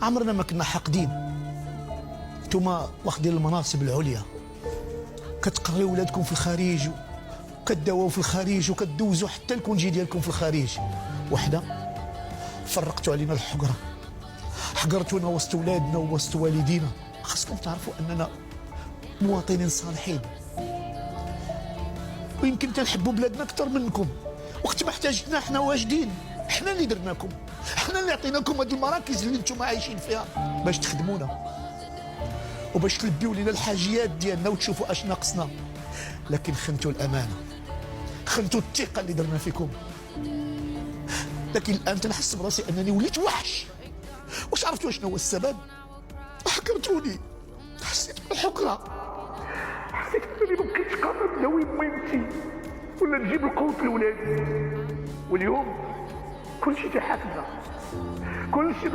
عمرنا ما كنا حاقدين. نتوما واخدين المناصب العليا، كتقريو ولادكم في الخارج وكداووا في الخارج وكدوزوا حتى الكونجي ديالكم في الخارج. وحده فرقتوا علينا الحقره، حقرتونا وسط ولادنا ووسط والدينا. خاصكم تعرفوا اننا مواطنين صالحين، ويمكن تنحبوا بلادنا اكثر منكم. وقت ما احتاجتنا حنا واجدين، حنا اللي درناكم، حنا اللي عطيناكم هذه المراكز اللي انتم عايشين فيها باش تخدمونا وباش تلبيو لنا الحاجيات ديالنا وتشوفوا اش ناقصنا. لكن خنتوا الامانه، خنتوا الثقه اللي درنا فيكم. لكن الان تنحس براسي انني وليت وحش. واش عرفتوا شنو هو السبب؟ حكرتوني، حسيت بالحقره، حسيت انني ما بقيتش قادر ناوي مهمتي ولا نجيب القوت لولادي. واليوم كلشي تيحاسبنا، كلشي